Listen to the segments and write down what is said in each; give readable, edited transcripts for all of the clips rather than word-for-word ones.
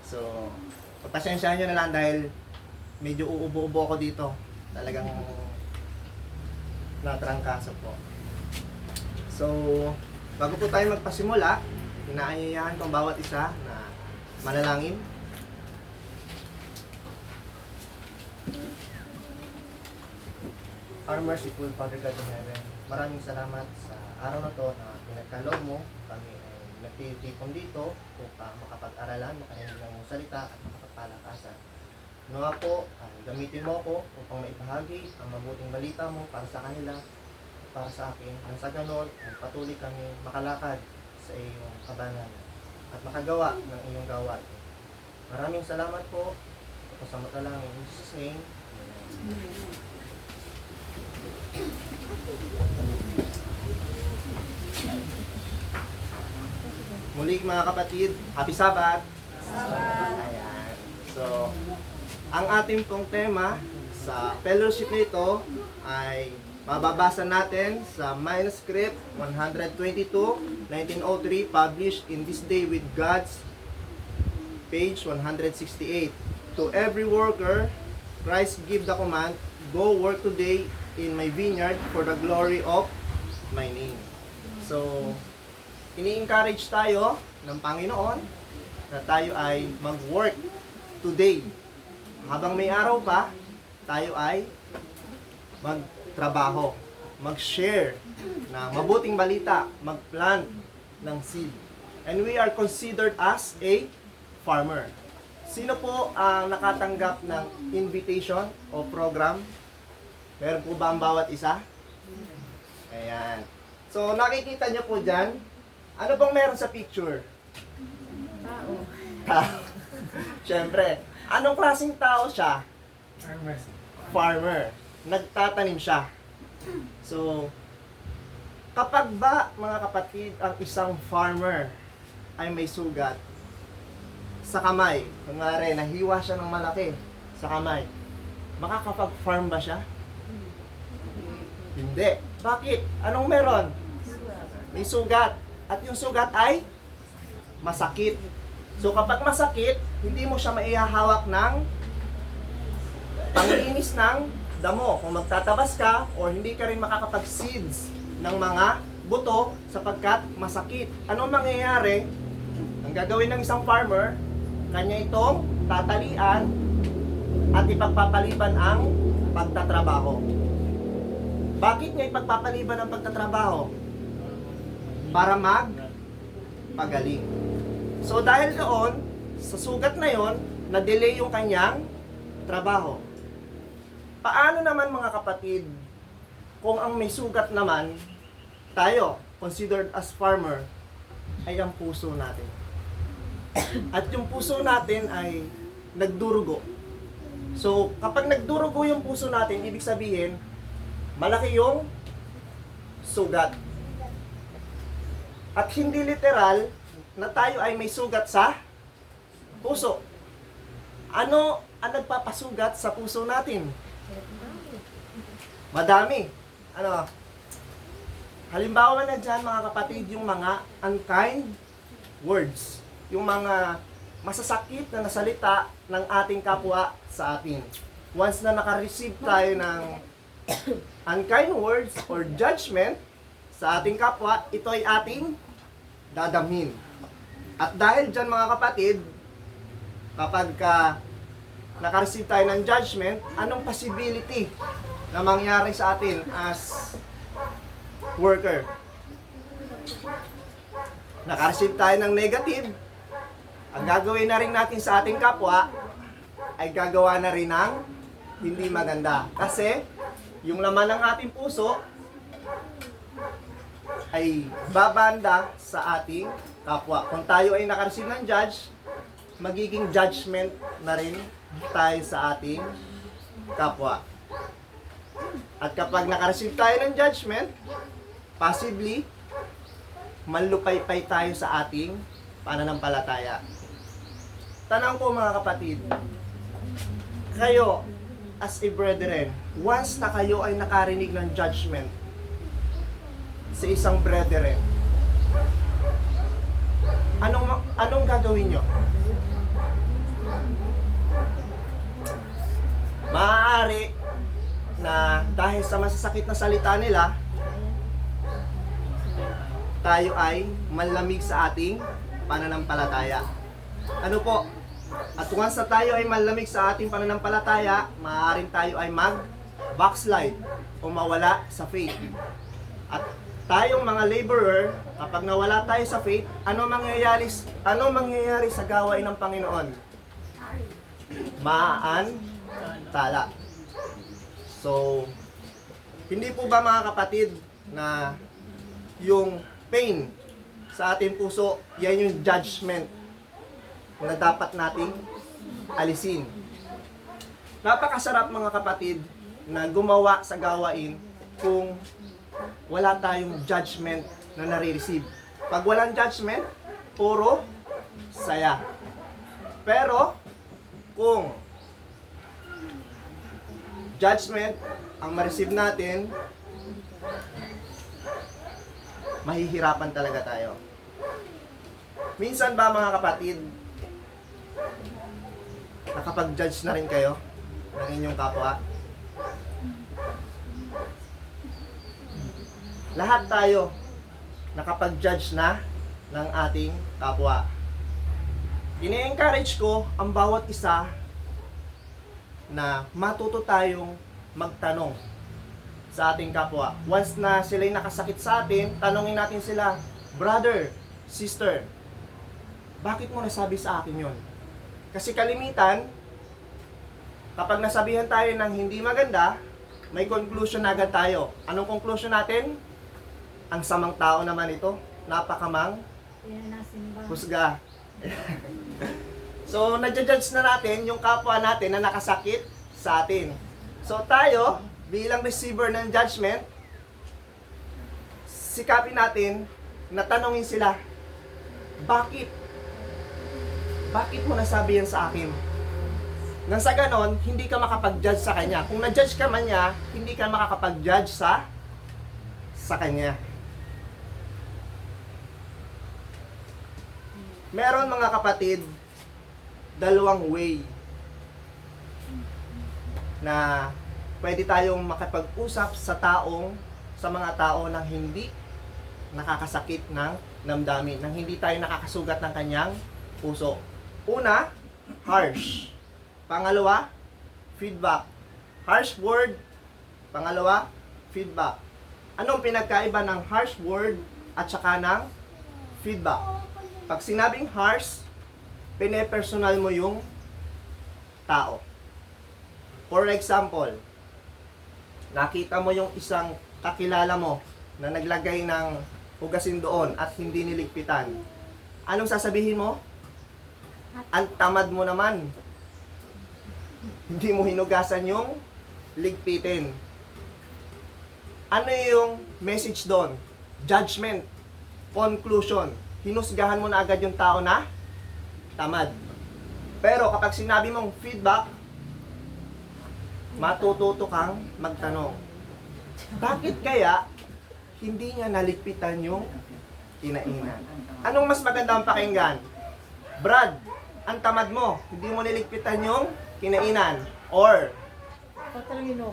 So, pagpasensyahan nyo na lang dahil medyo uubo-ubo ako dito. Talagang natrangkaso po. So, bago po tayo magpasimula, inaanyayahan ko ang bawat isa na manalangin. Our merciful Father God in heaven, maraming salamat sa araw na to na pinagkaloob mo. Kami ay nagtitipon dito upang makapag-aralan, makarinig ng salita at makapagpalakasan. Nawa po, gamitin mo ako upang maibahagi ang mabuting balita mo para sa kanila, para sa akin. Nang sa ganon, patuloy kami makalakad sa iyong kabangan at makagawa ng iyong gawain. Maraming salamat po. Kasama ka lang in Jesus' name. Amen. Muli mga kapatid, Happy Sabbath! Ayan. So, ang ating pong tema sa fellowship nito ay mababasa natin sa manuscript 122, 1903, published in This Day with God's, page 168. To every worker, Christ give the command, go work today in my vineyard for the glory of my name. So, ini-encourage tayo ng Panginoon na tayo ay mag-work today. Habang may araw pa, tayo ay magtrabaho, mag-share ng mabuting balita, mag-plant ng seed. And we are considered as a farmer. Sino po ang nakatanggap ng invitation o program? Meron po ba ang bawat isa? Ayan. So, nakikita niyo po dyan, ano bang meron sa picture? Tao. Siyempre, anong klaseng tao siya? Farmer. Nagtatanim siya. So, kapag ba, mga kapatid, ang isang farmer ay may sugat sa kamay, kunwari, nahiwa siya ng malaki sa kamay, makakapag-farm ba siya? Hindi. Bakit? Anong meron? May sugat. At yung sugat ay masakit. So kapag masakit, hindi mo siya maihahawak ng panglinis ng damo. Kung magtatabas ka, o hindi ka rin makakapag-seeds ng mga buto sapagkat masakit. Anong mangyayari? Ang gagawin ng isang farmer, kanya itong tatalian at ipagpapaliban ang pagtatrabaho. Bakit niya ipagpapaliban ang pagtatrabaho? Para magpagaling. So dahil doon, sa sugat na yon, na-delay yung kanyang trabaho. Paano naman mga kapatid, kung ang may sugat naman, tayo, considered as farmer, ay ang puso natin. At yung puso natin ay nagdurugo. So kapag nagdurugo yung puso natin, ibig sabihin, malaki yung sugat. At hindi literal na tayo ay may sugat sa puso. Ano ang nagpapasugat sa puso natin? Madami. Ano? Halimbawa na dyan mga kapatid, yung mga unkind words. Yung mga masasakit na nasalita ng ating kapwa sa atin. Once na naka-receive tayo ng unkind words or judgment sa ating kapwa, ito ay ating dadamhin. At dahil dyan mga kapatid, kapag naka-receive tayo ng judgment, anong possibility na mangyari sa atin as worker? Naka-receive tayo ng negative, ang gagawin na rin natin sa ating kapwa ay gagawa na rin ng hindi maganda. Kasi yung laman ng ating puso ay babanda sa ating kapwa. Kung tayo ay naka-receive ng judge, magiging judgment na rin tayo sa ating kapwa. At kapag naka-receive tayo ng judgment, possibly, manlupaypay tayo sa ating pananampalataya. Tanong ko mga kapatid, kayo as a brethren, once na kayo ay nakarinig ng judgment sa isang brethren, anong gagawin nyo? masasakit na salita nila, tayo ay manlamig sa ating pananampalataya. Ano po? At once na tayo ay manlamig sa ating pananampalataya, maaaring tayo ay mag-backslide o mawala sa faith. At tayong mga laborer, kapag nawala tayo sa faith, ano mangyayari sa gawain ng Panginoon? Maantala. So, hindi po ba mga kapatid na yung pain sa ating puso, yan yung judgment na dapat nating alisin. Napakasarap mga kapatid na gumawa sa gawain kung wala tayong judgment na nare-receive. Pag walang judgment, puro saya. Pero, kung judgment ang ma-receive natin, mahihirapan talaga tayo. Minsan ba mga kapatid, nakapag-judge na rin kayo ng inyong kapwa? Lahat tayo nakapag-judge na ng ating kapwa. Ini-encourage ko ang bawat isa na matuto tayong magtanong sa ating kapwa. Once na sila'y nakasakit sa atin, tanongin natin sila, brother, sister, bakit mo nasabi sa akin yon? Kasi kalimitan, kapag nasabihan tayo ng hindi maganda, may conclusion na agad tayo. Anong conclusion natin? Ang samang tao naman ito, napakamang husga. So, nadjudge na natin yung kapwa natin na nakasakit sa atin. So, tayo, bilang receiver ng judgment, sikapin natin na tanongin sila, bakit? Bakit mo nasabi yan sa akin? Nang sa ganon, hindi ka makapag-judge sa kanya. Kung na-judge ka man niya, hindi ka makakapag-judge sa kanya. Meron mga kapatid, dalawang way na pwede tayong makipag-usap sa mga tao nang hindi nakakasakit ng damdamin, nang hindi tayo nakakasugat ng kanyang puso. Una, harsh. Pangalawa, feedback. Harsh word. Pangalawa, feedback. Anong pinagkaiba ng harsh word at saka ng feedback? Pag sinabing harsh, pinepersonal mo yung tao. For example, nakita mo yung isang kakilala mo na naglagay ng hugasin doon at hindi niligpitan. Anong sasabihin mo? Ang tamad mo naman. Hindi mo hinugasan yung ligpitin. Ano yung message doon? Judgment. Conclusion. Hinusgahan mo na agad yung tao na tamad. Pero kapag sinabi mong feedback, matututo kang magtanong. Bakit kaya hindi niya naligpitan yung kinainan? Anong mas maganda ang pakinggan? Brad, ang tamad mo, hindi mo niligpitan yung kinainan. Or, Tatanungin mo,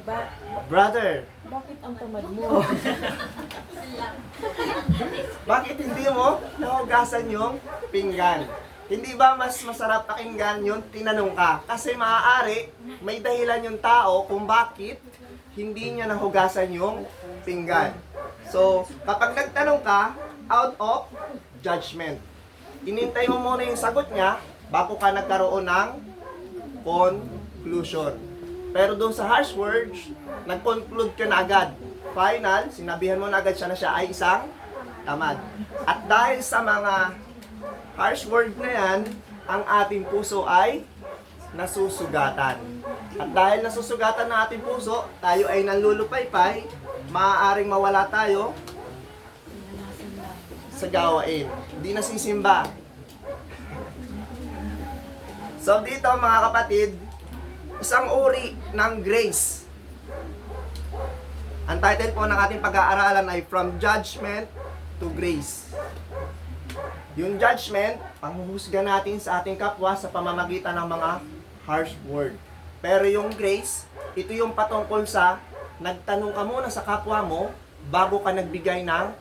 brother, bakit ang tamad mo? bakit hindi mo nahugasan yung pinggan? Hindi ba mas masarap pakinggan yun, tinanong ka? Kasi maaari, may dahilan yung tao kung bakit hindi niya nahugasan yung pinggan. So, kapag nagtanong ka, out of judgment. Inintay mo muna yung sagot niya bago ka nagkaroon ng conclusion. Pero doon sa harsh words, nag-conclude ka na agad. Final, sinabihan mo na agad siya na siya ay isang tamad. At dahil sa mga harsh word na yan, ang ating puso ay nasusugatan. At dahil nasusugatan ng ating puso, tayo ay nanlulupaypay, maaaring mawala tayo sa gawain. Hindi nasisimba. So dito mga kapatid, isang uri ng grace. Ang title po ng ating pag-aaralan ay From Judgment to Grace. Yung judgment, panghuhusga natin sa ating kapwa sa pamamagitan ng mga harsh word. Pero yung grace, ito yung patungkol sa nagtanong ka muna sa kapwa mo bago ka nagbigay ng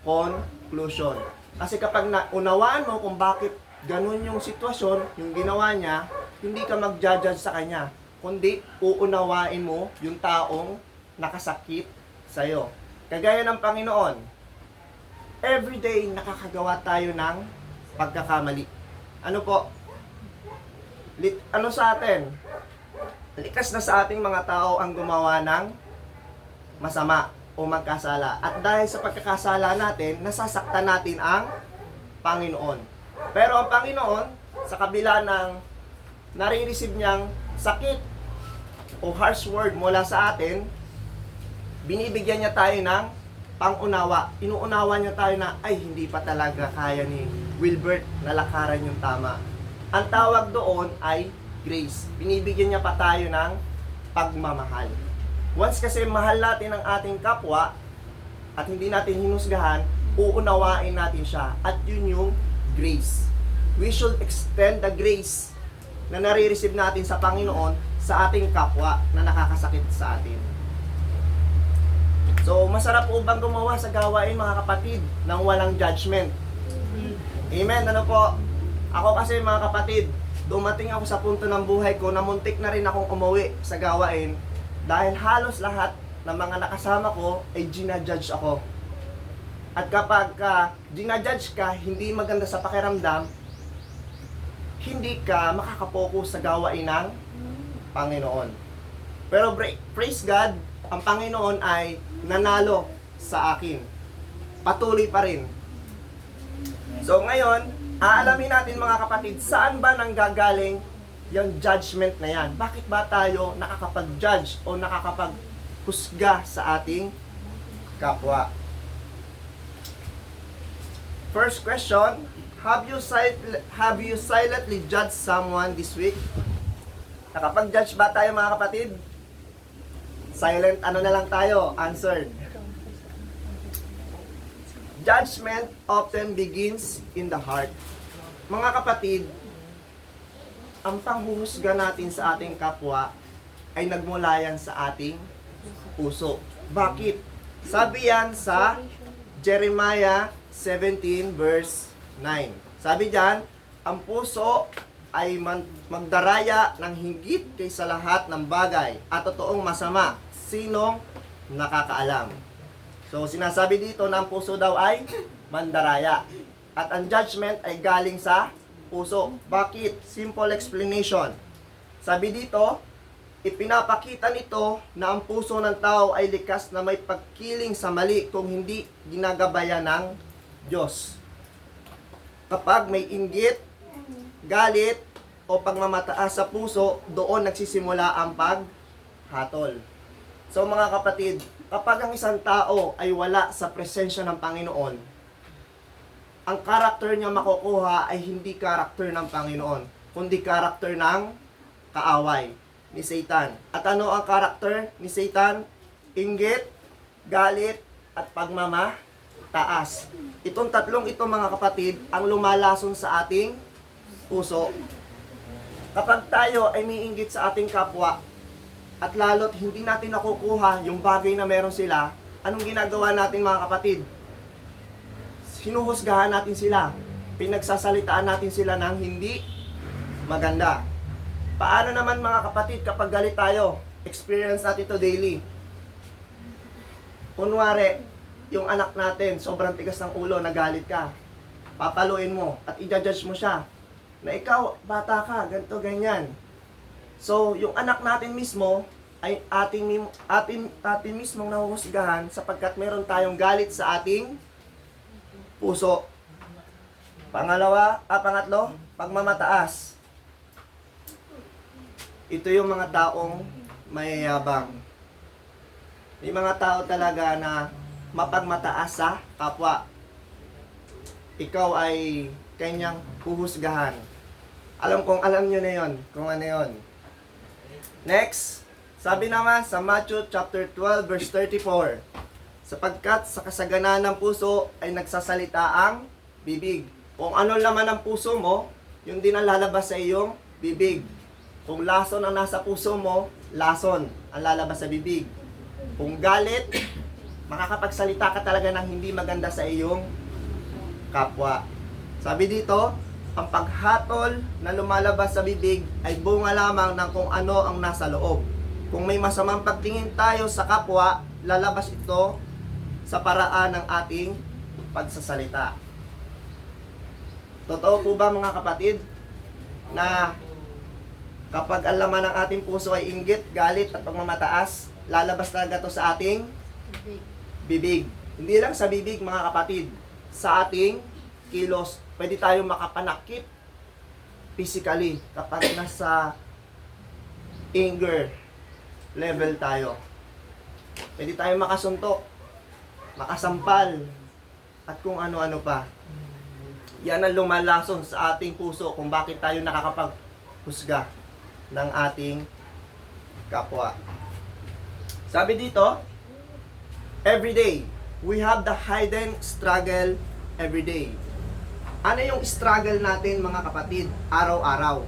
conclusion. Kasi kapag naunawaan mo kung bakit ganun yung sitwasyon, yung ginawa niya, hindi ka mag-judge sa kanya, kundi uunawain mo yung taong nakasakit sa'yo. Kagaya ng Panginoon, everyday nakakagawa tayo ng pagkakamali. Ano po? Ano sa atin? Likas na sa ating mga tao ang gumawa ng masama o magkasala. At dahil sa pagkakasala natin, nasasaktan natin ang Panginoon. Pero ang Panginoon, sa kabila ng nare-receive niyang sakit o harsh word mula sa atin, binibigyan niya tayo ng pangunawa. Inuunawa niya tayo na, ay, hindi pa talaga kaya ni Wilbert na lakaran yung tama. Ang tawag doon ay grace. Binibigyan niya pa tayo ng pagmamahal. Once kasi mahal natin ang ating kapwa at hindi natin hinusgahan, uunawain natin siya. At yun yung grace. We should extend the grace na nare-receive natin sa Panginoon sa ating kapwa na nakakasakit sa atin. So, masarap po bang gumawa sa gawain, mga kapatid, ng walang judgment? Amen. Ano po? Ako kasi, mga kapatid, dumating ako sa punto ng buhay ko na muntik na rin akong umuwi sa gawain dahil halos lahat ng mga nakasama ko ay ginajudge ako. At kapag ginajudge ka, hindi maganda sa pakiramdam, hindi ka makakapokus sa gawain ng Panginoon. Pero praise God, ang Panginoon ay nanalo sa akin. Patuloy pa rin. So ngayon, aalamin natin, mga kapatid, saan ba nanggagaling yung judgment na yan? Bakit ba tayo nakakapag-judge o nakakapaghusga sa ating kapwa? First question, have you silently judged someone this week? Nakapag-judge ba tayo, mga kapatid? Silent, ano na lang tayo? Answered. Judgment often begins in the heart. Mga kapatid, ang panghuhusga natin sa ating kapwa ay nagmula yan sa ating puso. Bakit? Sabi yan sa Jeremiah 17 verse 9. Sabi diyan, ang puso ay magdaraya ng higit kaysa lahat ng bagay at totoong masama. Sinong nakakaalam? So, sinasabi dito na ang puso daw ay mandaraya. At ang judgment ay galing sa puso. Bakit? Simple explanation. Sabi dito, ipinapakita nito na ang puso ng tao ay likas na may pagkiling sa mali kung hindi ginagabayan ng Diyos. Kapag may inggit, galit, o pagmamataas sa puso, doon nagsisimula ang paghatol. So mga kapatid, kapag ang isang tao ay wala sa presensya ng Panginoon, ang karakter niya makukuha ay hindi karakter ng Panginoon, kundi karakter ng kaaway ni Satan. At ano ang karakter ni Satan? Inggit, galit, at pagmamataas. Itong tatlong ito, mga kapatid, ang lumalason sa ating puso. Kapag tayo ay may inggit sa ating kapwa, at lalo't hindi natin nakukuha yung bagay na meron sila, anong ginagawa natin, mga kapatid? Hinuhusgahan natin sila. Pinagsasalitaan natin sila ng hindi maganda. Paano naman, mga kapatid, kapag galit tayo? Experience natin ito daily. Kunwari, yung anak natin, sobrang tigas ng ulo, nagalit ka. Papaluin mo at i-judge mo siya na ikaw, bata ka, ganito, ganyan. So, yung anak natin mismo ay atin mismong nahuhusgahan sapagkat meron tayong galit sa ating puso. Pangatlo, pagmamataas. Ito yung mga taong mayayabang. May mga tao talaga na mapagmataas sa kapwa. Ikaw ay kanyang huhusgahan. Alam nyo na yon, kung ano yon. Next, sabi naman sa Matthew chapter 12 verse 34, sapagkat sa kasaganaan ng puso ay nagsasalita ang bibig. Kung ano laman ng puso mo, yun din ang lalabas sa iyong bibig. Kung lason ang nasa puso mo, lason ang lalabas sa bibig. Kung galit, makakapagsalita ka talaga ng hindi maganda sa iyong kapwa. Sabi dito, ang paghatol na lumalabas sa bibig ay bunga lamang ng kung ano ang nasa loob. Kung may masamang pagtingin tayo sa kapwa, lalabas ito sa paraan ng ating pagsasalita. Totoo po ba mga kapatid na kapag ang laman ng ating puso ay inggit, galit at pagmamataas, lalabas talaga ito sa ating bibig. Hindi lang sa bibig mga kapatid, sa ating kilos. Pwede tayong makapanakit physically kapag nasa anger level tayo. Pwede tayong makasuntok, makasampal, at kung ano-ano pa. Yan ang lumalason sa ating puso kung bakit tayo nakakapaghusga ng ating kapwa. Sabi dito, every day, we have the hidden struggle every day. Ano yung struggle natin mga kapatid, araw-araw?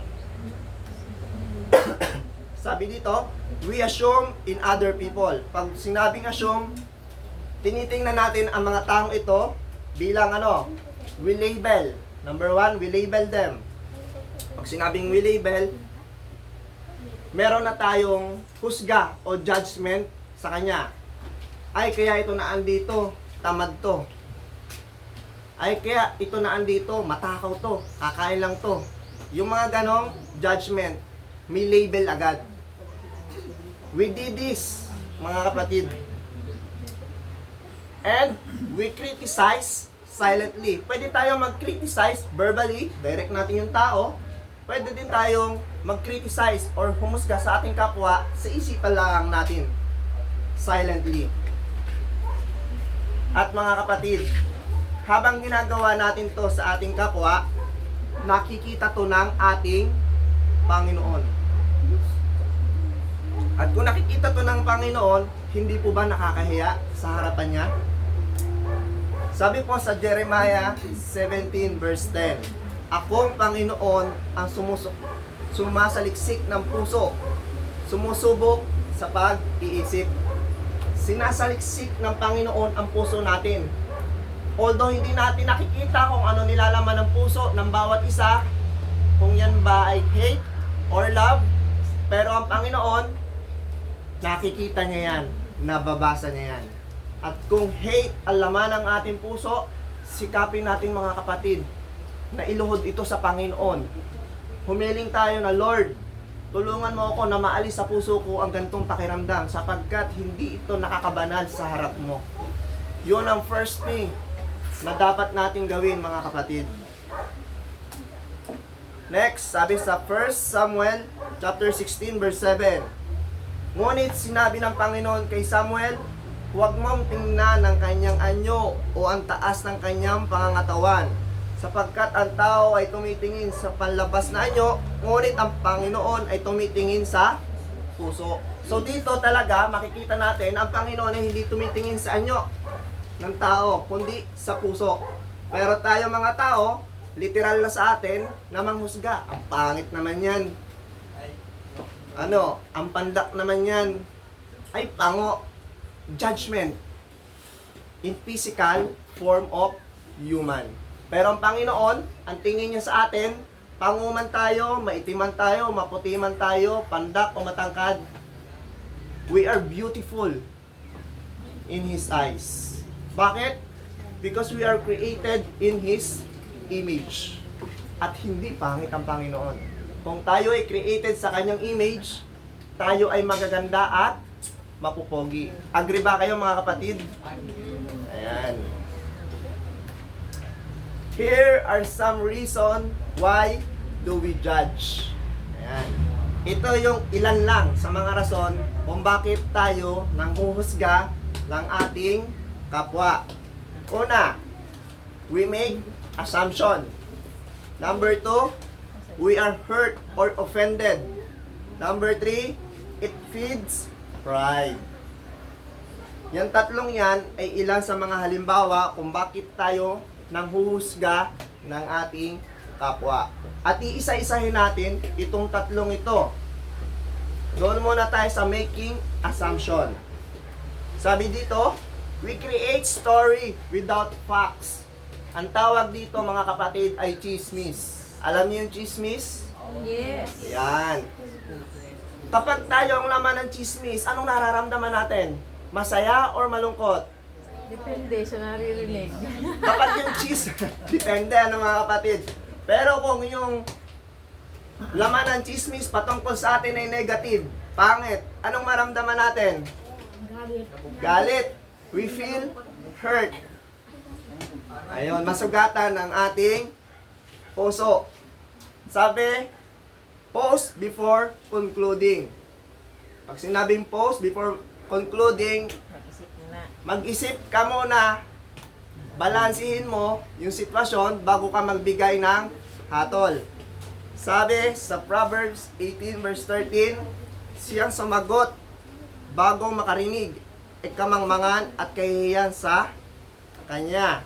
Sabi dito, we assume in other people. Pag sinabing assume, tinitingnan natin ang mga taong ito bilang ano? We label. Number one, we label them. Pag sinabing we label, meron na tayong husga o judgment sa kanya. Ay, kaya ito na andito, tamad to. Ay, kaya ito na andito, matakaw to, kakain lang to. Yung mga ganong judgment, may label agad. We did this, mga kapatid. And we criticize silently. Pwede tayong mag-criticize verbally, direct natin yung tao. Pwede din tayong mag-criticize or humusga sa ating kapwa sa isipan lang natin, silently. At mga kapatid, habang ginagawa natin to sa ating kapwa, nakikita to ng ating Panginoon. At kung nakikita to ng Panginoon, hindi po ba nakakahiya sa harapan niya? Sabi po sa Jeremiah 17 verse 10, Akong Panginoon ang sumasaliksik ng puso, sumusubok sa pag-iisip. Sinasaliksik ng Panginoon ang puso natin. Although hindi natin nakikita kung ano nilalaman ng puso ng bawat isa, kung yan ba ay hate or love, pero ang Panginoon, nakikita niya yan, nababasa niya yan. At kung hate ang laman ng ating puso, sikapin natin mga kapatid, na iluhod ito sa Panginoon. Humiling tayo na, Lord, tulungan mo ako na maalis sa puso ko ang gantong pakiramdam sapagkat hindi ito nakakabanal sa harap mo. Yun ang first thing na dapat natin gawin mga kapatid. Next, sabi sa 1 Samuel chapter 16 verse 7. Ngunit sinabi ng Panginoon kay Samuel, huwag mong tingnan ang kanyang anyo o ang taas ng kanyang pangangatawan, sapagkat ang tao ay tumitingin sa panlabas na anyo, ngunit ang Panginoon ay tumitingin sa puso. So dito talaga makikita natin ang Panginoon ay hindi tumitingin sa anyo ng tao, kundi sa puso. Pero tayo mga tao, literal na sa atin na manghusga. Ang pangit naman yan. Ang pandak naman yan. Ay pango. Judgment. In physical form of human. Pero ang Panginoon, ang tingin niya sa atin, panguman tayo, maitiman tayo, maputi man tayo, pandak o matangkad, we are beautiful in His eyes. Bakit? Because we are created in His image. At hindi pangit ang Panginoon. Kung tayo ay created sa Kanyang image, tayo ay magaganda at mapupogi. Agree ba kayo mga kapatid? Ayan. Here are some reason why do we judge. Ayan. Ito yung ilan lang sa mga rason kung bakit tayo nanghuhusga ng ating kapwa. Una, we make assumption. Number 2, we are hurt or offended. Number 3, it feeds pride. Yan tatlong yan ay ilan sa mga halimbawa kung bakit tayo nanghuhusga ng ating kapwa. At iisa-isahin natin itong tatlong ito. Doon muna tayo sa making assumption. Sabi dito, we create story without facts. Ang tawag dito mga kapatid ay chismis. Alam niyo yung chismis? Yes. Yan. Kapag tayo ang laman ng chismis, anong nararamdaman natin? Masaya or malungkot? Depende sa naririnig. Kapag yung depende ano mga kapatid. Pero kung yung laman ng chismis patungkol sa atin ay negative, pangit, anong maramdaman natin? Galit. Galit. We feel hurt. Ayun, masugatan ang ating puso. Sabi, post before concluding. Pag sinabing post before concluding, Mag-isip na. mag-isip ka muna, balansihin mo yung sitwasyon bago ka magbigay ng hatol. Sabi sa Proverbs 18 verse 13, siyang sumagot bago makarinig, ikamangmangan at kahihiyan sa kanya.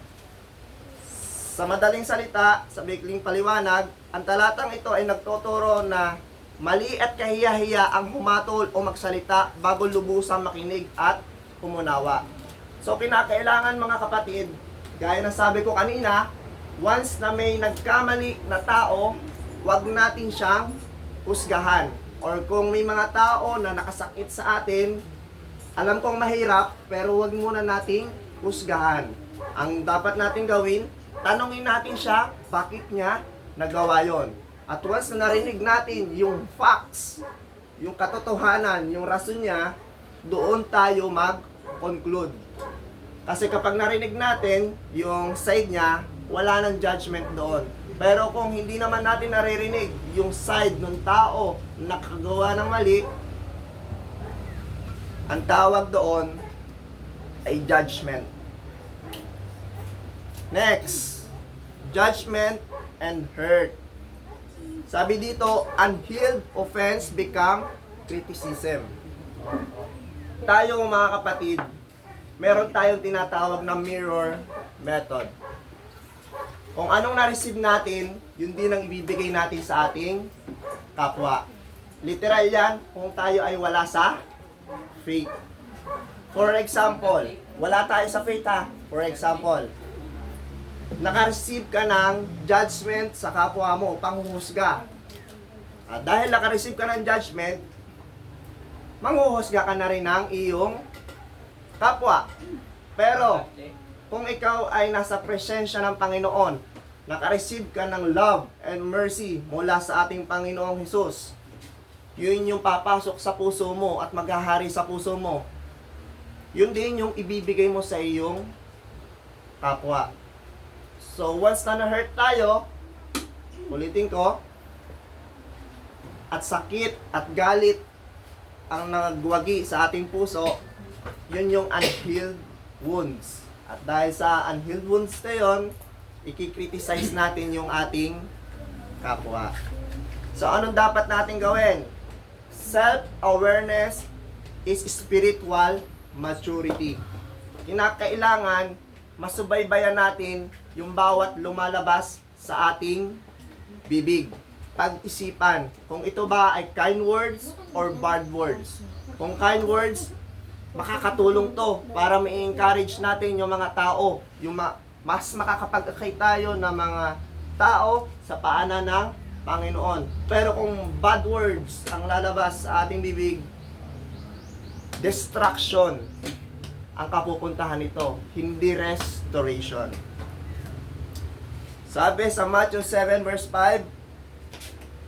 Sa madaling salita, sa bikling paliwanag, ang talatang ito ay nagtuturo na mali at kahiya-hiya ang humatol o magsalita bago lubusang makinig at umunawa. So kinakailangan mga kapatid, gaya ng sabi ko kanina, once na may nagkamali na tao, wag natin siyang husgahan. Or kung may mga tao na nakasakit sa atin, alam kong mahirap, pero wag muna nating husgahan. Ang dapat natin gawin, tanungin natin siya, bakit niya nagawa yon. At once na narinig natin yung facts, yung katotohanan, yung rason niya, doon tayo mag-conclude. Kasi kapag narinig natin yung side niya, wala nang judgment doon. Pero kung hindi naman natin naririnig yung side ng tao na nakagawa ng mali, ang tawag doon ay judgment. Next, judgment and hurt. Sabi dito, unhealed offense become criticism. Tayo mga kapatid, meron tayong tinatawag na mirror method. Kung anong na-receive natin, yun din ang ibibigay natin sa ating kapwa. Literal yan, kung tayo ay wala sa faith. For example, wala tayo sa faith ha. For example, naka-receive ka ng judgment sa kapwa mo, panghuhusga. At dahil naka-receive ka ng judgment, manghuhusga ka na rin ng iyong kapwa. Pero, kung ikaw ay nasa presensya ng Panginoon, naka-receive ka ng love and mercy mula sa ating Panginoong Hesus, yun yung papasok sa puso mo at maghahari sa puso mo. Yun din yung ibibigay mo sa iyong kapwa. So, once na na-hurt tayo, ulitin ko, at sakit at galit ang nagwagi sa ating puso, yun yung unhealed wounds. At dahil sa unhealed wounds na yun, ikikriticize natin yung ating kapwa. So, anong dapat natin gawin? Self-awareness is spiritual maturity. Kinakailangan masubaybayan natin yung bawat lumalabas sa ating bibig. Pag-isipan kung ito ba ay kind words or bad words. Kung kind words, makakatulong to para ma-encourage natin yung mga tao, yung mas makakapag-akay tayo ng mga tao sa paanan ng Panginoon. Pero kung bad words ang lalabas sa ating bibig, destruction ang kapupuntahan nito, hindi restoration. Sabi sa Matthew 7 verse 5,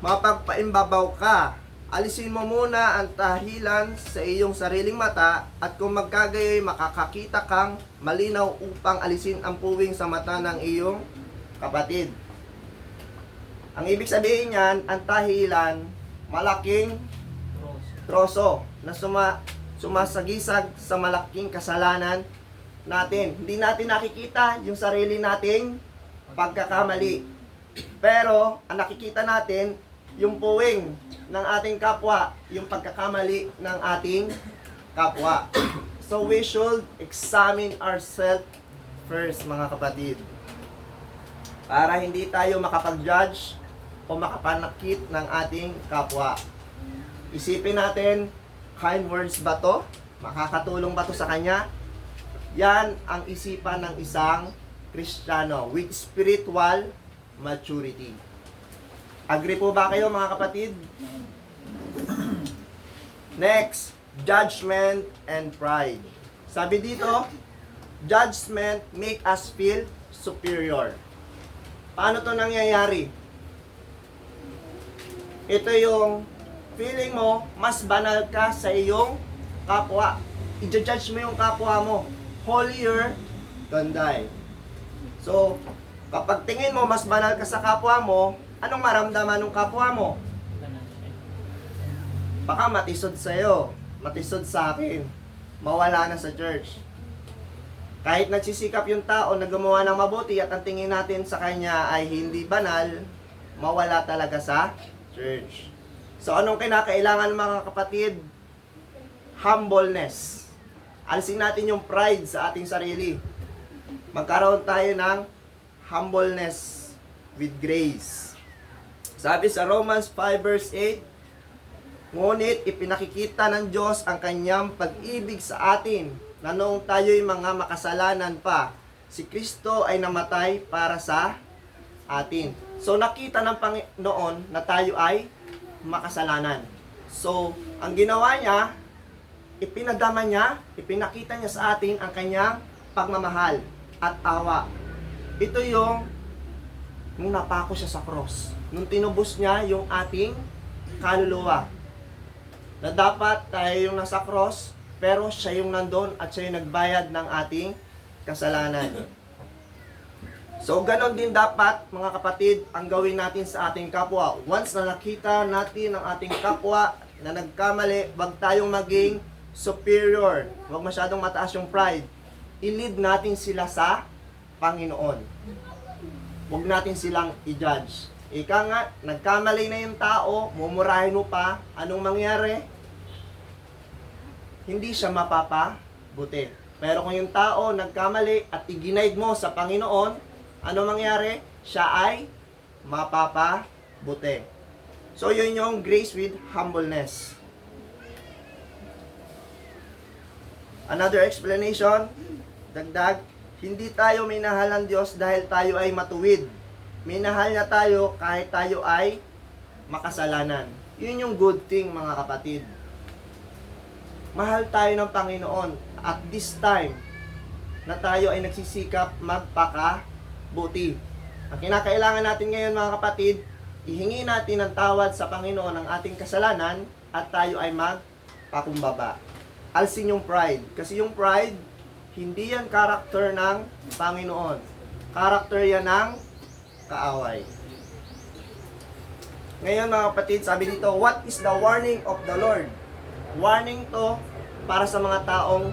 mapagpaimbabaw ka, alisin mo muna ang tahilan sa iyong sariling mata, at kung magkagayoy makakakita kang malinaw upang alisin ang puwing sa mata ng iyong kapatid. Ang ibig sabihin niyan, ang tahilan, malaking troso na sumasagisag sa malaking kasalanan natin. Hindi natin nakikita yung sarili nating pagkakamali. Pero, ang nakikita natin, yung puwing ng ating kapwa, yung pagkakamali ng ating kapwa. So, we should examine ourselves first, mga kapatid. Para hindi tayo makapag-judge o makapanakit ng ating kapwa. Isipin natin, kind words ba to? Makakatulong ba to sa kanya? Yan ang isipan ng isang Kristiyano with spiritual maturity. Agree po ba kayo mga kapatid? Next, judgment and pride. Sabi dito, judgment make us feel superior. Paano to nangyayari? Ito yung feeling mo, mas banal ka sa iyong kapwa. I-judge mo yung kapwa mo. Holier than thou. So, kapag tingin mo mas banal ka sa kapwa mo, anong maramdaman ng kapwa mo? Baka matisod sa'yo, matisod sa akin, mawala na sa church. Kahit nagsisikap yung tao na gumawa ng mabuti at ang tingin natin sa kanya ay hindi banal, mawala talaga sa church. So anong kinakailangan mga kapatid? Humbleness. Alisin natin yung pride sa ating sarili. Magkaroon tayo ng humbleness with grace. Sabi sa Romans 5 verse 8, ngunit ipinakikita ng Diyos ang kanyang pag-ibig sa atin na noong tayo'y mga makasalanan pa, si Kristo ay namatay para sa atin. So nakita ng Panginoon na tayo ay makasalanan. So ang ginawa niya, ipinadama niya, ipinakita niya sa atin ang kanyang pagmamahal at awa. Ito yung nung napako siya sa cross. Nung tinubos niya yung ating kaluluwa. Na dapat tayo yung nasa cross, pero siya yung nandun at siya yung nagbayad ng ating kasalanan. So, ganon din dapat, mga kapatid, ang gawin natin sa ating kapwa. Once na nakita natin ang ating kapwa na nagkamali, wag tayong maging superior. Wag masyadong mataas yung pride. I-lead natin sila sa Panginoon. Huwag natin silang i-judge. Ika nga, nagkamali na yung tao, mumurahin mo pa, anong mangyari? Hindi siya mapapabuti. Pero kung yung tao nagkamali at i-guide mo sa Panginoon, ano mangyari? Siya ay mapapabuti. So yun yung grace with humbleness. Another explanation, dagdag, hindi tayo minahal ng Diyos dahil tayo ay matuwid. Minahal niya tayo kahit tayo ay makasalanan. Yun yung good thing mga kapatid. Mahal tayo ng Panginoon at this time na tayo ay nagsisikap magpakabuti. Ang kinakailangan natin ngayon mga kapatid, ihingi natin ng tawad sa Panginoon ang ating kasalanan at tayo ay magpakumbaba. Alsin yung pride. Kasi yung pride, hindi yan karakter ng Panginoon. Karakter yan ng kaaway. Ngayon mga kapatid, sabi dito, what is the warning of the Lord? Warning to para sa mga taong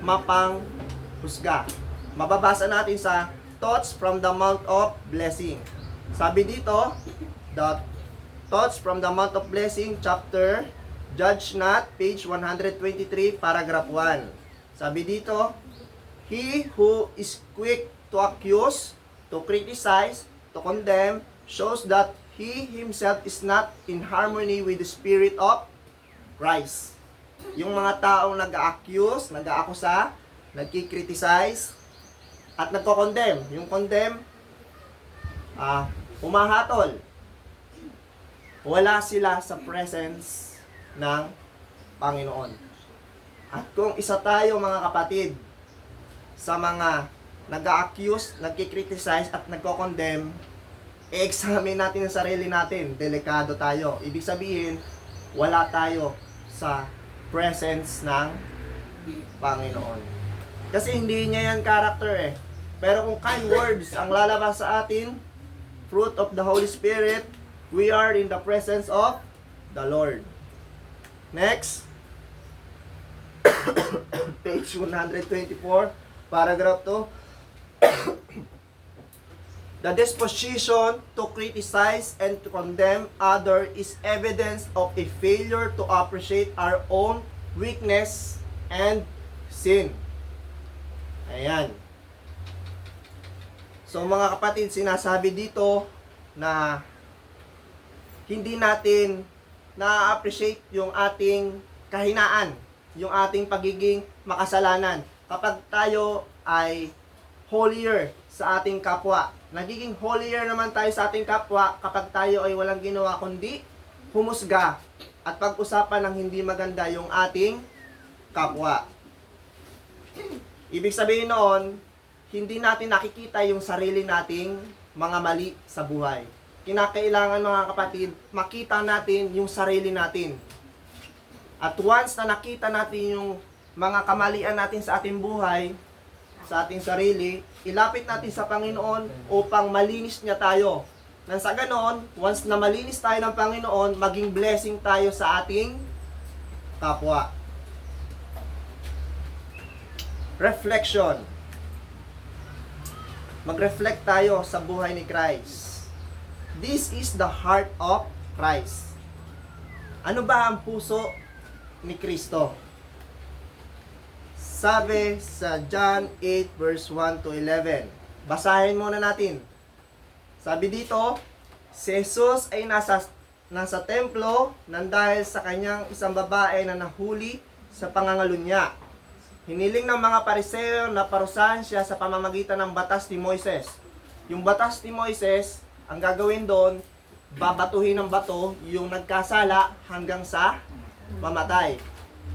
mapanghusga. Mababasa natin sa Thoughts from the Mount of Blessing. Sabi dito, the Thoughts from the Mount of Blessing, chapter Judge Not, page 123, paragraph 1. Sabi dito, he who is quick to accuse, to criticize, to condemn, shows that he himself is not in harmony with the Spirit of Christ. Yung mga taong nag-a-accuse, nag-aakusa, nagki-criticize, at nagko-condemn. Yung condemn, humahatol. Wala sila sa presence ng Panginoon. At kung isa tayo mga kapatid sa mga nag-a-accuse, nagki-criticize at nagko-condemn, i-examine natin ang sarili natin. Delikado tayo. Ibig sabihin, wala tayo sa presence ng Panginoon. Kasi hindi niya yan character eh. Pero kung kind words ang lalabas sa atin, fruit of the Holy Spirit, we are in the presence of the Lord. Next. Page 124, paragraph 2. The disposition to criticize and to condemn others is evidence of a failure to appreciate our own weakness and sin. Ayan. So mga kapatid, sinasabi dito na hindi natin na-appreciate yung ating kahinaan. yung ating pagiging makasalanan. Kapag tayo ay holier sa ating kapwa. Nagiging holier naman tayo sa ating kapwa kapag tayo ay walang ginawa kundi humusga at pag-usapan ng hindi maganda yung ating kapwa. Ibig sabihin noon, hindi natin nakikita yung sarili nating mga mali sa buhay. Kinakailangan mga kapatid, makita natin yung sarili natin. At once na nakita natin yung mga kamalian natin sa ating buhay, sa ating sarili, ilapit natin sa Panginoon upang malinis niya tayo. Nang sa ganon, once na malinis tayo ng Panginoon, maging blessing tayo sa ating kapwa. Reflection. Mag-reflect tayo sa buhay ni Christ. This is the heart of Christ. Ano ba ang puso ni Kristo? Sabi sa John 8 verse 1 to 11. Basahin muna natin. Sabi dito, si Jesus ay nasa templo nang dahil sa kanyang isang babae na nahuli sa pangangalunya. Hiniling ng mga Pariseo na parusahan siya sa pamamagitan ng batas ni Moises. Yung batas ni Moises, ang gagawin doon, babatuhin ng bato yung nagkasala hanggang sa mamatay.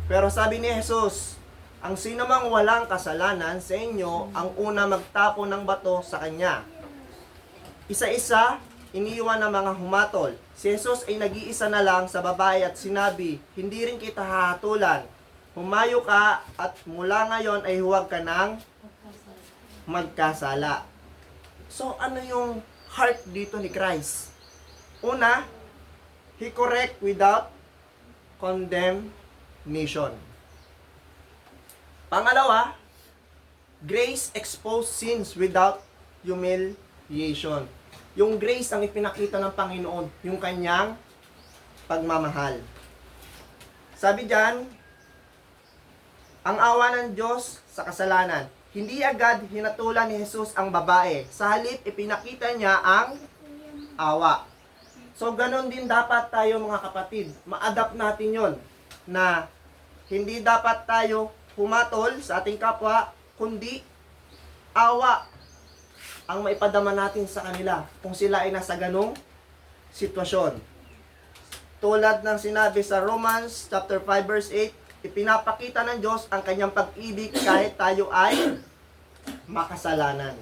Pero sabi ni Jesus, ang sino mang walang kasalanan sa inyo, ang una magtapo ng bato sa kanya. Isa-isa, iniiwan ng mga humatol. Si Jesus ay nag-iisa na lang sa babae at sinabi, hindi rin kita hahatulan. Humayo ka at mula ngayon ay huwag ka nang magkasala. So, ano yung heart dito ni Christ? Una, He correct without condemnation. Pangalawa, grace expose sins without humiliation. Yung grace ang ipinakita ng Panginoon, yung kanyang pagmamahal. Sabi diyan, ang awa ng Diyos sa kasalanan. Hindi agad hinatulan ni Jesus ang babae. Sa halip, ipinakita niya ang awa. So, ganun din dapat tayo mga kapatid. Ma-adapt natin yon na hindi dapat tayo humatol sa ating kapwa, kundi awa ang maipadama natin sa kanila kung sila ay nasa ganong sitwasyon. Tulad ng sinabi sa Romans chapter 5 verse 8, ipinapakita ng Diyos ang kanyang pag-ibig kahit tayo ay makasalanan.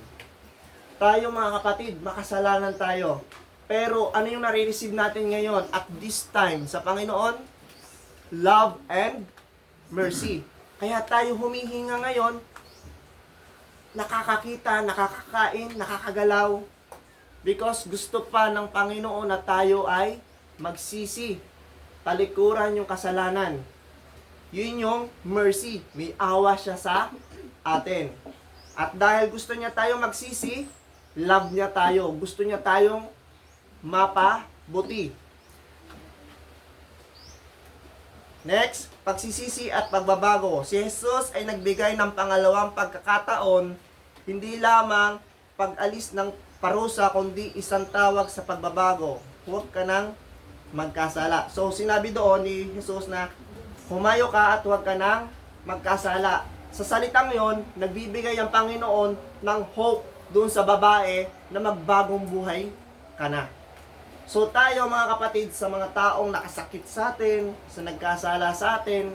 Tayo mga kapatid, makasalanan tayo. Pero ano yung nare-receive natin ngayon at this time sa Panginoon? Love and mercy. Kaya tayo humihinga ngayon, nakakakita, nakakakain, nakakagalaw. Because gusto pa ng Panginoon na tayo ay magsisi, talikuran yung kasalanan. Yun yung mercy. May awa siya sa atin. At dahil gusto niya tayo magsisi, love niya tayo. Gusto niya tayong mapabuti. Next, pagsisisi at pagbabago. Si Jesus ay nagbigay ng pangalawang pagkakataon, hindi lamang pag-alis ng parusa, kundi isang tawag sa pagbabago. Huwag ka nang magkasala. So, sinabi doon ni Jesus na humayo ka at huwag ka nang magkasala. Sa salitang yon, nagbibigay ang Panginoon ng hope doon sa babae na magbagong buhay ka na. So tayo mga kapatid, sa mga taong nakasakit sa atin, sa nagkasala sa atin,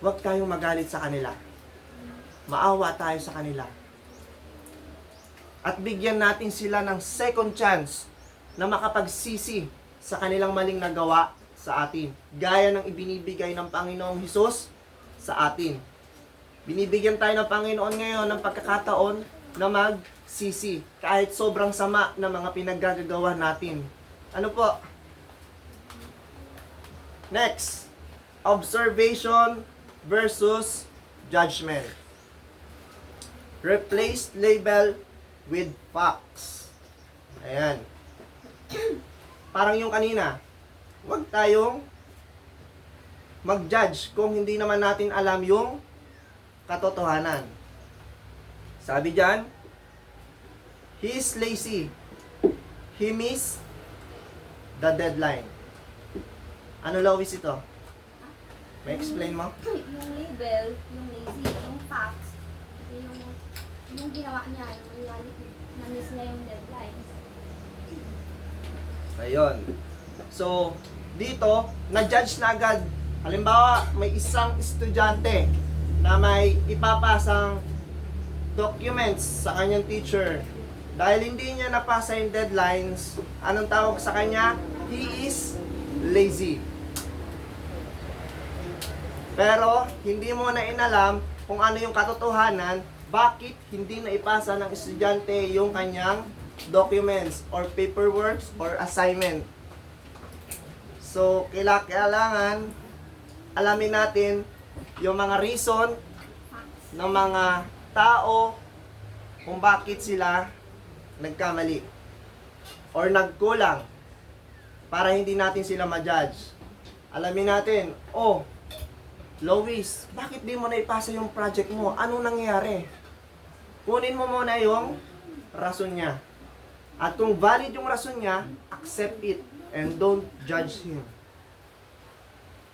huwag tayong magalit sa kanila. Maawa tayo sa kanila. At bigyan natin sila ng second chance na makapagsisi sa kanilang maling nagawa sa atin. Gaya ng ibinibigay ng Panginoong Hesus sa atin. Binibigyan tayo ng Panginoon ngayon ng pagkakataon na magsisi kahit sobrang sama na mga pinaggagawa natin. Ano po? Next, observation versus judgment. Replace label with facts. Ayan. Parang yung kanina, huwag tayong mag-judge kung hindi naman natin alam yung katotohanan. Sabi diyan, he is lazy. He missed the deadline. Ano lawis ito? May explain mo? Yung label, yung lazy, yung facts, yung ginawa niya, yung reality, na-miss niya yung deadlines. Ayun. So, dito, na-judge na agad. Halimbawa, may isang estudyante na may ipapasang documents sa kanyang teacher. Dahil hindi niya napasa yung deadlines, anong tawag sa kanya? He is lazy. Pero, hindi mo na inalam kung ano yung katotohanan, bakit hindi na ipasa ng estudyante yung kanyang documents or paperwork or assignment. So, kailangan alamin natin yung mga reason ng mga tao kung bakit sila nagkamali or nagkulang para hindi natin sila ma-judge. Alamin natin, oh, Lois, bakit di mo na ipasa yung project mo? Anong nangyari? Kunin mo muna yung rason niya. At kung valid yung rason niya, accept it and don't judge him.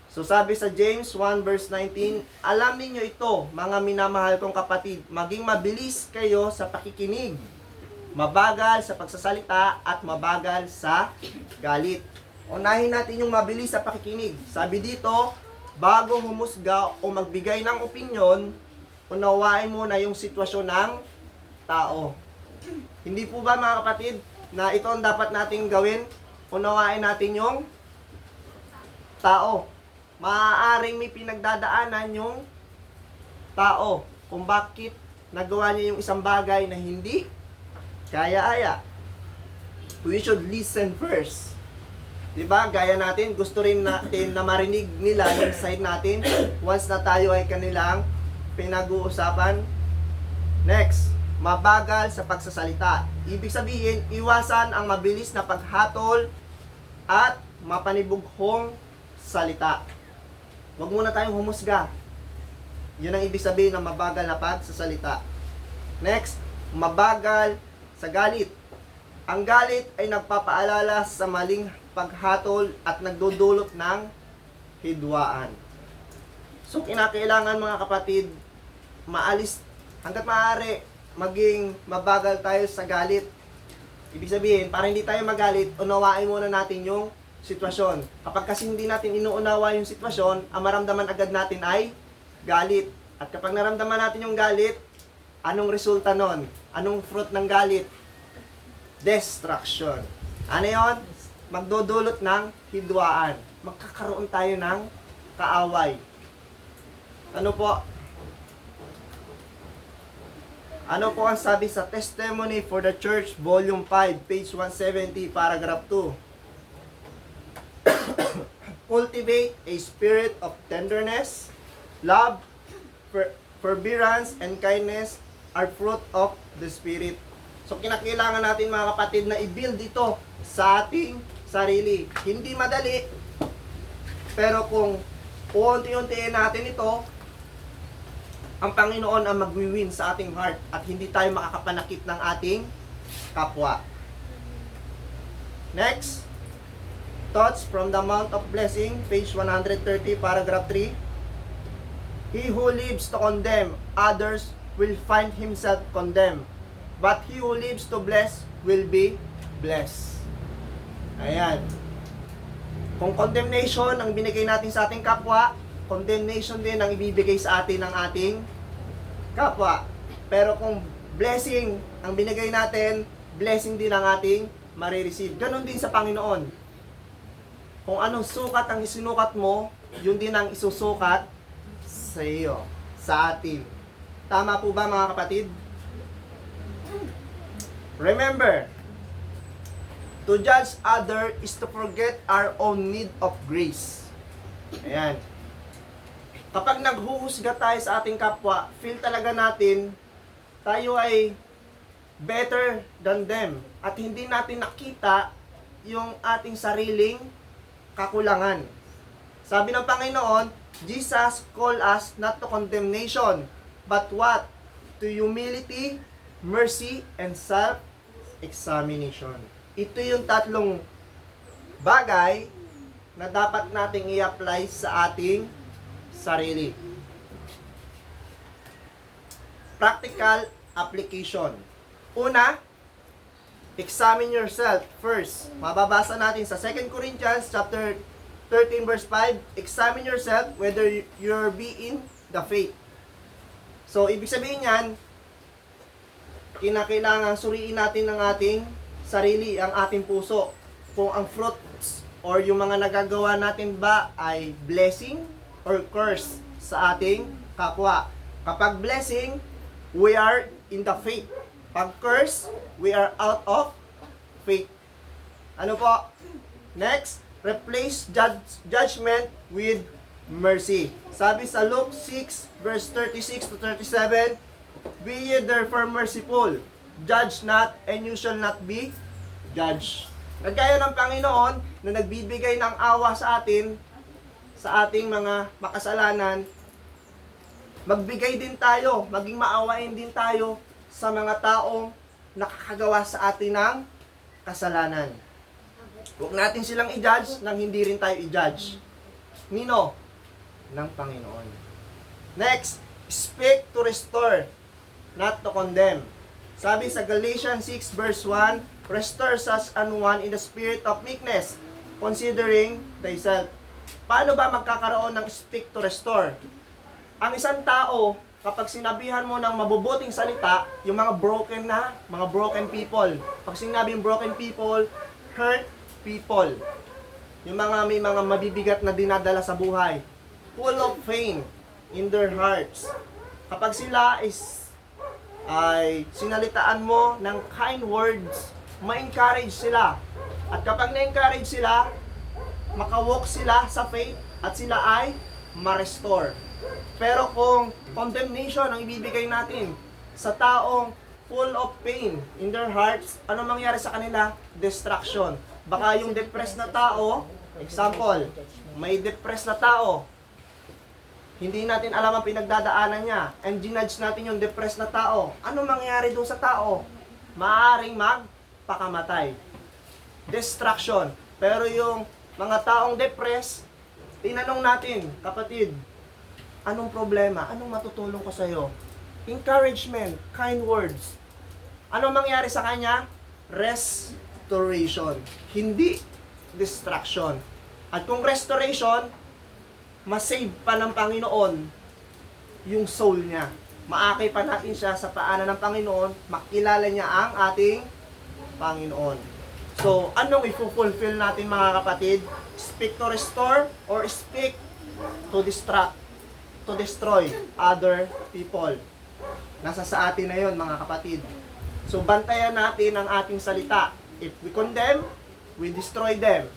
So sabi sa James 1 verse 19, alam ninyo ito, mga minamahal kong kapatid, maging mabilis kayo sa pakikinig, mabagal sa pagsasalita, at mabagal sa galit. Unahin natin yung mabilis sa pakikinig. Sabi dito, bago humusga o magbigay ng opinyon, unawain mo na yung sitwasyon ng tao. Hindi po ba mga kapatid na ito ang dapat nating gawin? Unawain natin yung tao. Maaaring may pinagdadaanan yung tao kung bakit nagawa niya yung isang bagay na hindi kaya-aya. We should listen first. Diba? Gaya natin, gusto rin natin na marinig nila yung side natin once na tayo ay kanilang pinag-uusapan. Next, mabagal sa pagsasalita. Ibig sabihin, iwasan ang mabilis na paghatol at mapanibughong salita. Huwag muna tayong humusga. Yun ang ibig sabihin ng mabagal na pagsasalita. Next, mabagal sa galit. Ang galit ay nagpapaalala sa maling paghatol at nagdudulot ng hidwaan. So, kinakailangan mga kapatid, maalis hanggat maaari, maging mabagal tayo sa galit. Ibig sabihin, para hindi tayo magalit, unawain muna natin yung sitwasyon. Kapag kasi hindi natin inuunawa yung sitwasyon, ang maramdaman agad natin ay galit. At kapag naramdaman natin yung galit, anong resulta nun? Anong fruit ng galit? Destruction. Ano yun? Magdudulot ng hidwaan. Magkakaroon tayo ng kaaway. Ano po? Ano po ang sabi sa Testimony for the Church, Volume 5, page 170, paragraph 2? Cultivate a spirit of tenderness, love, forbearance, and kindness are fruit of the Spirit. So, kinakailangan natin mga kapatid na i-build ito sa ating sarili. Hindi madali, pero kung uunti-untiin natin ito, ang Panginoon ang magwi-win sa ating heart at hindi tayo makakapanakit ng ating kapwa. Next, Thoughts from the Mount of Blessing, page 130, paragraph 3. He who lives to condemn others will find himself condemned, but he who lives to bless will be blessed. Ayan. Kung condemnation ang binigay natin sa ating kapwa, condemnation din ang ibibigay sa atin ng ating kapwa. Pero kung blessing ang binigay natin, blessing din ang ating marireceive. Ganon din sa Panginoon. Kung anong sukat ang isinukat mo, yun din ang isusukat sa iyo, sa atin. Tama po ba mga kapatid? Remember, to judge other is to forget our own need of grace. Ayan. Kapag naghuhusga tayo sa ating kapwa, feel talaga natin, tayo ay better than them. At hindi natin nakita yung ating sariling kakulangan. Sabi ng Panginoon, Jesus called us not to condemnation, but what? To humility, mercy, and self-examination. Ito yung tatlong bagay na dapat nating i-apply sa ating sarili. Practical application. Una, examine yourself first. Mababasa natin sa 2 Corinthians chapter 13 verse 5, examine yourself whether you're being the faith. So, ibig sabihin yan, kinakailangan suriin natin ng ating sarili, ang ating puso. Kung ang fruits or yung mga nagagawa natin ba ay blessing or curse sa ating kapwa. Kapag blessing, we are in the faith. Pag curse, we are out of faith. Ano po? Next, replace judgment with mercy. Sabi sa Luke 6 verse 36 to 37, be ye therefore merciful, judge not, and you shall not be judged. Kagaya ng Panginoon na nagbibigay ng awa sa atin, sa ating mga makasalanan, magbigay din tayo, maging maawain din tayo sa mga taong nakakagawa sa atin ng kasalanan. Huwag natin silang i-judge nang hindi rin tayo i-judge. Nino? Ng Panginoon. Next, speak to restore, not to condemn. Sabi sa Galatians 6 verse 1, restore such an one in the spirit of meekness, considering thyself. Paano ba magkakaroon ng speak to restore? Ang isang tao, kapag sinabihan mo ng mabubuting salita, yung mga broken people. Pag sinabing broken people, hurt people. Yung mga may mga mabibigat na dinadala sa buhay. Full of pain in their hearts. Kapag sila ay sinalitaan mo ng kind words, ma-encourage sila. At kapag na-encourage sila, makawalk sila sa faith at sila ay ma-restore. Pero kung condemnation ang ibibigay natin sa taong full of pain in their hearts, ano mangyari sa kanila? Destruction. Baka yung depressed na tao, example, may depressed na tao, hindi natin alam ang pinagdadaanan niya, and ginudge natin yung depressed na tao, ano mangyari doon sa tao? Maaaring magpakamatay. Destruction. Pero yung mga taong depressed, tinanong natin, kapatid, anong problema? Anong matutulong ko sa'yo? Encouragement, kind words. Anong mangyari sa kanya? Restoration. Hindi destruction. At kung restoration, masave pa ng Panginoon yung soul niya. Maakay pa natin siya sa paanan ng Panginoon, makilala niya ang ating Panginoon. So, anong i-fulfill natin mga kapatid? Speak to restore or speak to destroy other people. Nasa sa atin na yun mga kapatid. So, bantayan natin ang ating salita. If we condemn, we destroy them.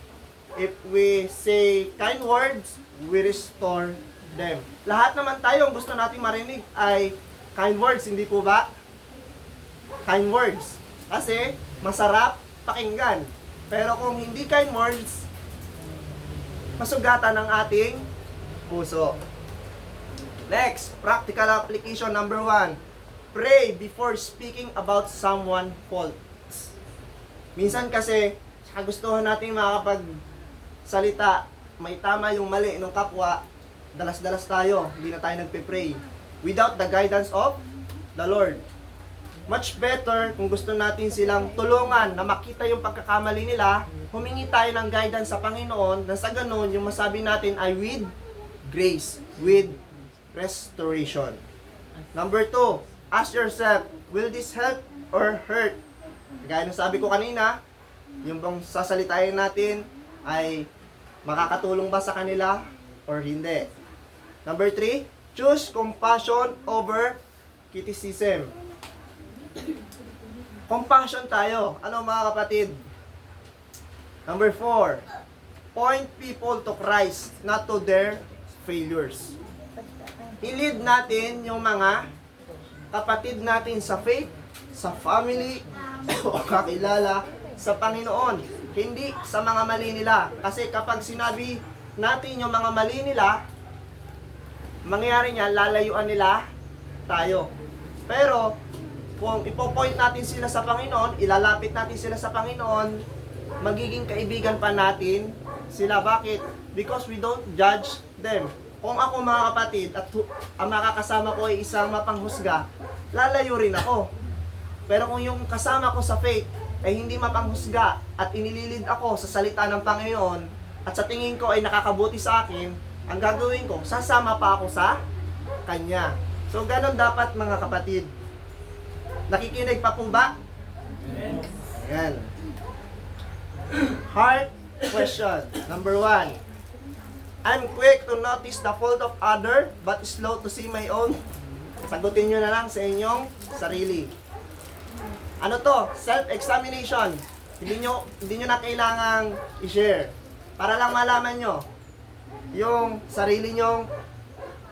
If we say kind words, we restore them. Lahat naman tayo, ang gusto natin marinig ay kind words, hindi po ba? Kind words. Kasi masarap pakinggan. Pero kung hindi kind words, masugatan ang ating puso. Next, practical application number 1. Pray before speaking about someone's faults. Minsan kasi, kagustuhan natin makakapagsalita, may tama yung mali ng kapwa, dalas-dalas tayo, hindi na tayo nagpe-pray. Without the guidance of the Lord. Much better kung gusto natin silang tulungan na makita yung pagkakamali nila, humingi tayo ng guidance sa Panginoon, na sa ganun, yung masabi natin ay with grace, with restoration. Number 2, ask yourself, will this help or hurt? Gaya ng sabi ko kanina, yung bang sasalitain natin ay makakatulong ba sa kanila or hindi? Number 3, choose compassion over criticism. Compassion tayo. Ano mga kapatid? Number 4, point people to Christ, not to their failures. I-lead natin yung mga kapatid natin sa faith, sa family, o kakilala sa Panginoon. Hindi sa mga mali nila. Kasi kapag sinabi natin yung mga mali nila, mangyayari niya, lalayuan nila tayo. Pero, kung ipopoint natin sila sa Panginoon, ilalapit natin sila sa Panginoon, magiging kaibigan pa natin sila. Bakit? Because we don't judge them. Kung ako mga kapatid at ang makakasama ko ay isang mapanghusga, lalayo rin ako. Pero kung yung kasama ko sa faith ay hindi mapanghusga at inililid ako sa salita ng Panginoon at sa tingin ko ay nakakabuti sa akin, ang gagawin ko, sasama pa ako sa Kanya. So, ganun dapat mga kapatid. Nakikinig pa po ba? Ayan. Heart question. Number 1. I'm quick to notice the fault of other, but slow to see my own. Sagutin nyo na lang sa inyong sarili. Ano to? Self-examination. Hindi nyo na kailangang i-share. Para lang malaman nyo yung sarili nyong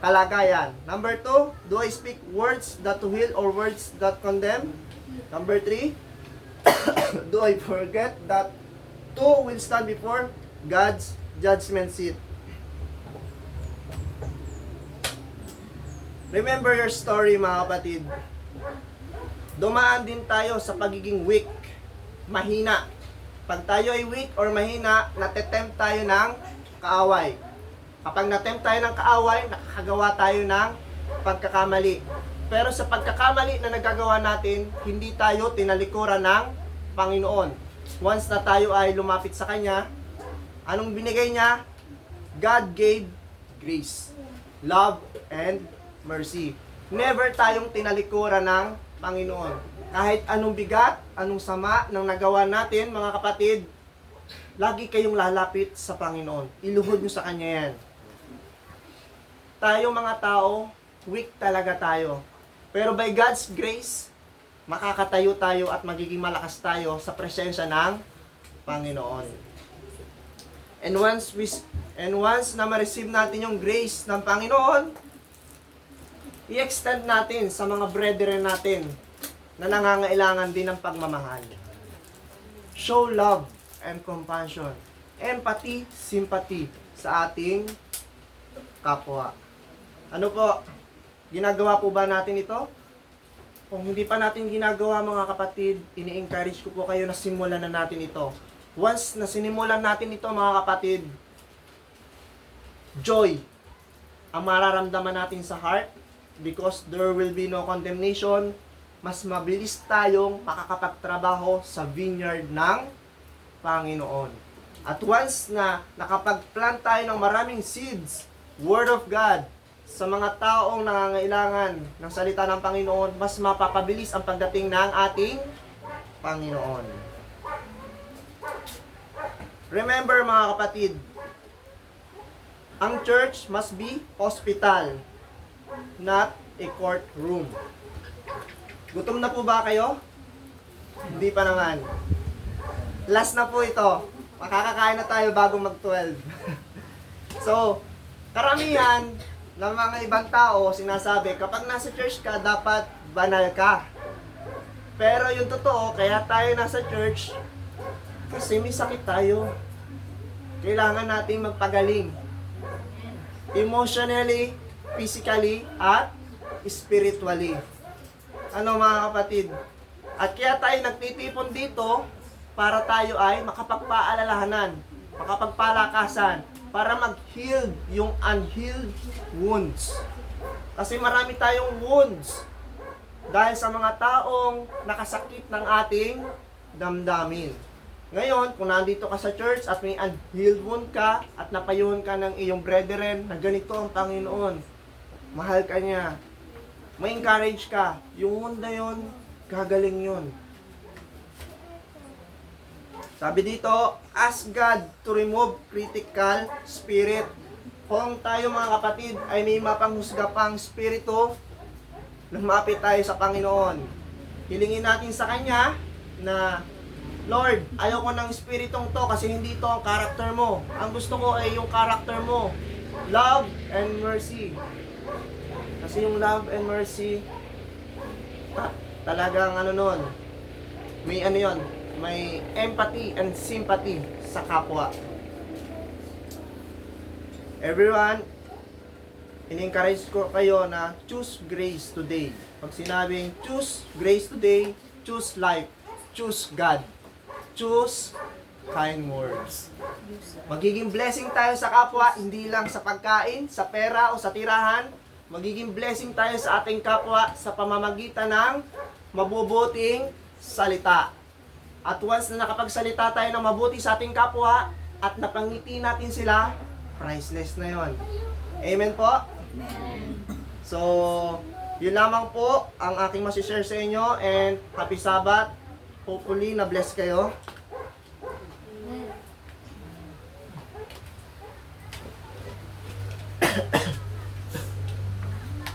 kalagayan. Number 2, do I speak words that to heal or words that condemn? Number 3, do I forget that two will stand before God's judgment seat? Remember your story mga kapatid. Dumaan din tayo sa pagiging weak, mahina. Pag tayo ay weak or mahina, natetempt tayo ng kaaway. Kapag natempt tayo ng kaaway, nakakagawa tayo ng pagkakamali. Pero sa pagkakamali na nagagawa natin, hindi tayo tinalikuran ng Panginoon. Once na tayo ay lumapit sa Kanya, anong binigay niya? God gave grace, love, and mercy. Never tayong tinalikuran ng Panginoon. Kahit anong bigat, anong sama ng nagawa natin, mga kapatid, lagi kayong lalapit sa Panginoon. Iluhod nyo sa Kanya yan. Tayo mga tao, weak talaga tayo. Pero by God's grace, makakatayo tayo at magiging malakas tayo sa presensya ng Panginoon. And once na ma-receive natin yung grace ng Panginoon, i-extend natin sa mga brethren natin na nangangailangan din ng pagmamahal. Show love and compassion, empathy, sympathy sa ating kapwa. Ano po? Ginagawa po ba natin ito? Kung hindi pa natin ginagawa mga kapatid, ini-encourage ko po kayo na simulan na natin ito. Once na sinimulan natin ito mga kapatid, joy ang mararamdaman natin sa heart, because there will be no condemnation. Mas mabilis tayong makakapagtrabaho sa vineyard ng Panginoon. At once na nakapag-plant tayo ng maraming seeds, Word of God, sa mga taong nangangailangan ng salita ng Panginoon, mas mapapabilis ang pagdating ng ating Panginoon. Remember mga kapatid, ang church must be hospital, not a courtroom. Gutom na po ba kayo? Hindi pa naman. Last na po ito. Makakakain na tayo bago mag-12. So, karamihan ng mga ibang tao sinasabi, kapag nasa church ka, dapat banal ka. Pero yung totoo, kaya tayo nasa church, kasi may sakit tayo. Kailangan nating magpagaling. Emotionally, physically, at spiritually. Ano mga kapatid? At kaya tayo nagtitipon dito para tayo ay makapagpaalalahanan, makapagpalakasan, para mag-heal yung unhealed wounds. Kasi marami tayong wounds dahil sa mga taong nakasakit ng ating damdamin. Ngayon, kung nandito ka sa church at may unhealed wound ka at napayuhan ka ng iyong brethren na ganito ang Panginoon, mahal ka niya, may encourage ka, yung wound na yun, gagaling yun. Sabi dito, ask God to remove critical spirit. Kung tayo mga kapatid ay may mapanghusga pang spirito, lumapit tayo sa Panginoon. Hilingin natin sa Kanya na, Lord, ayoko ng spiritong to kasi hindi to ang character mo. Ang gusto ko ay yung character mo. Love and mercy. Kasi yung love and mercy, talagang ano nun, may ano yun, may empathy and sympathy sa kapwa. Everyone, in-encourage ko kayo na choose grace today. Pag sinabing choose grace today, choose life, choose God, choose kind words. Magiging blessing tayo sa kapwa, hindi lang sa pagkain, sa pera o sa tirahan. Magiging blessing tayo sa ating kapwa sa pamamagitan ng mabubuting salita. At once na nakapagsalita tayo ng mabuti sa ating kapwa at napangiti natin sila, priceless na yon. Amen po? So, yun lamang po ang aking masishare sa inyo and happy Sabbath. Hopefully, na-bless kayo.